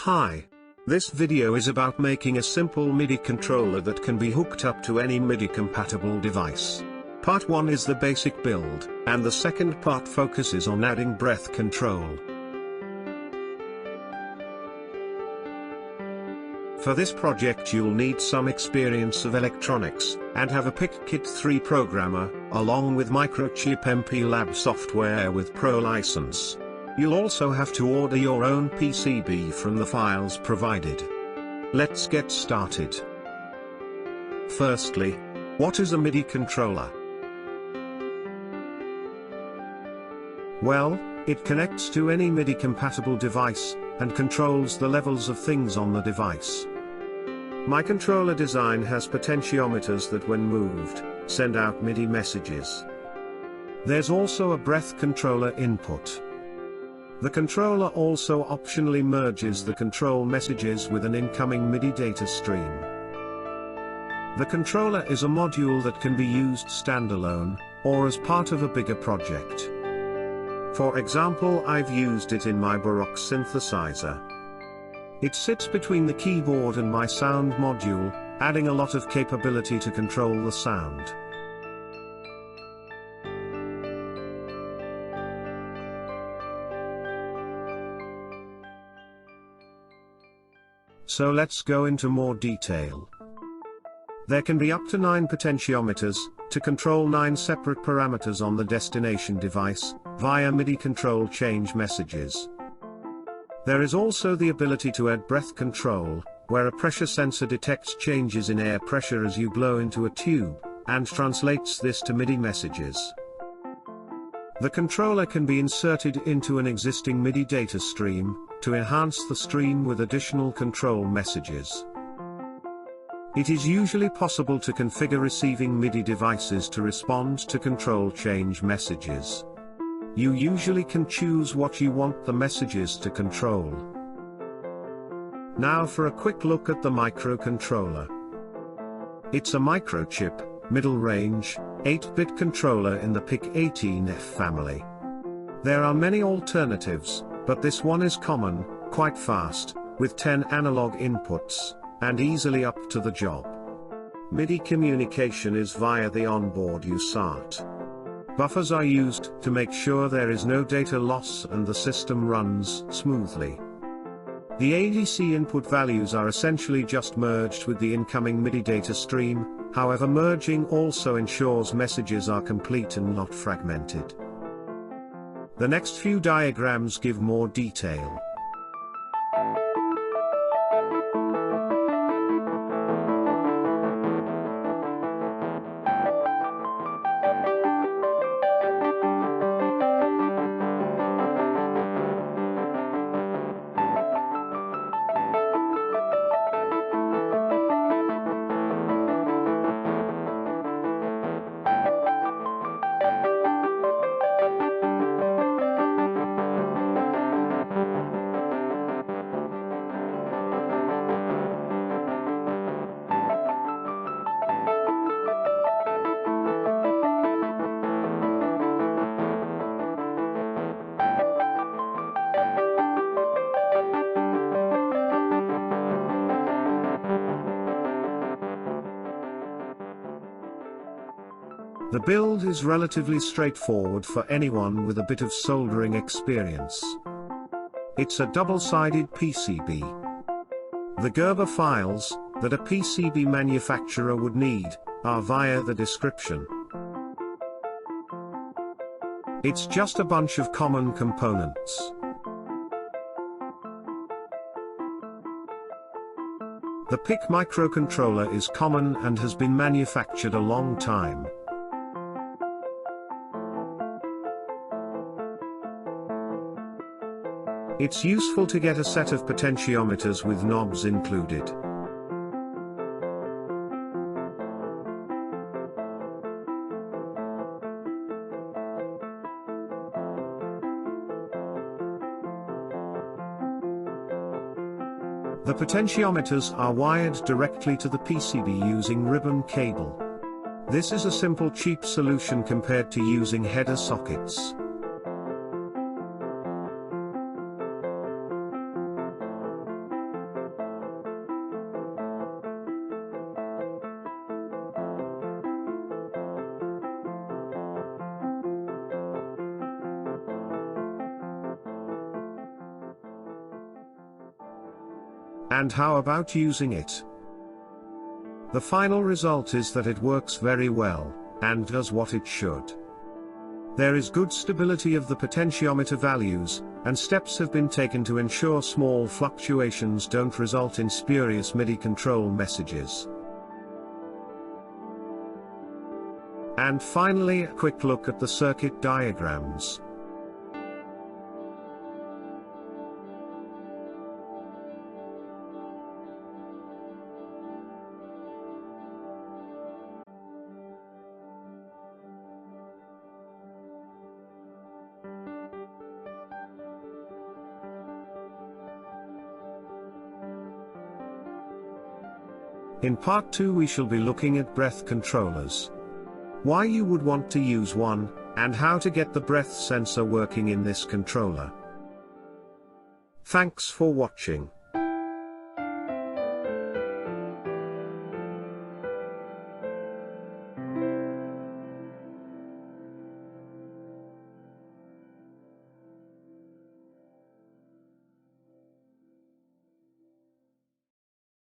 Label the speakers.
Speaker 1: Hi. This video is about making a simple MIDI controller that can be hooked up to any MIDI-compatible device. Part 1 is the basic build, and the second part focuses on adding breath control. For this project you'll need some experience of electronics, and have a PicKit 3 programmer, along with Microchip MP Lab software with Pro license. You'll also have to order your own PCB from the files provided. Let's get started. Firstly, what is a MIDI controller? Well, it connects to any MIDI-compatible device, and controls the levels of things on the device. My controller design has potentiometers that when moved, send out MIDI messages. There's also a breath controller input. The controller also optionally merges the control messages with an incoming MIDI data stream. The controller is a module that can be used standalone, or as part of a bigger project. For example, I've used it in my Baroque synthesizer. It sits between the keyboard and my sound module, adding a lot of capability to control the sound. So let's go into more detail. There can be up to 9 potentiometers, to control 9 separate parameters on the destination device, via MIDI control change messages. There is also the ability to add breath control, where a pressure sensor detects changes in air pressure as you blow into a tube, and translates this to MIDI messages. The controller can be inserted into an existing MIDI data stream, to enhance the stream with additional control messages. It is usually possible to configure receiving MIDI devices to respond to control change messages. You usually can choose what you want the messages to control. Now for a quick look at the microcontroller. It's a microchip, middle-range, 8-bit controller in the PIC18F family. There are many alternatives, but this one is common, quite fast, with 10 analog inputs, and easily up to the job. MIDI communication is via the onboard USART. Buffers are used to make sure there is no data loss and the system runs smoothly. The ADC input values are essentially just merged with the incoming MIDI data stream, however merging also ensures messages are complete and not fragmented. The next few diagrams give more detail. The build is relatively straightforward for anyone with a bit of soldering experience. It's a double-sided PCB. The Gerber files, that a PCB manufacturer would need, are via the description. It's just a bunch of common components. The PIC microcontroller is common and has been manufactured a long time. It's useful to get a set of potentiometers with knobs included. The potentiometers are wired directly to the PCB using ribbon cable. This is a simple cheap solution compared to using header sockets. And how about using it? The final result is that it works very well, and does what it should. There is good stability of the potentiometer values, and steps have been taken to ensure small fluctuations don't result in spurious MIDI control messages. And finally, a quick look at the circuit diagrams. In part 2 we shall be looking at breath controllers. Why you would want to use one, and how to get the breath sensor working in this controller. Thanks for watching.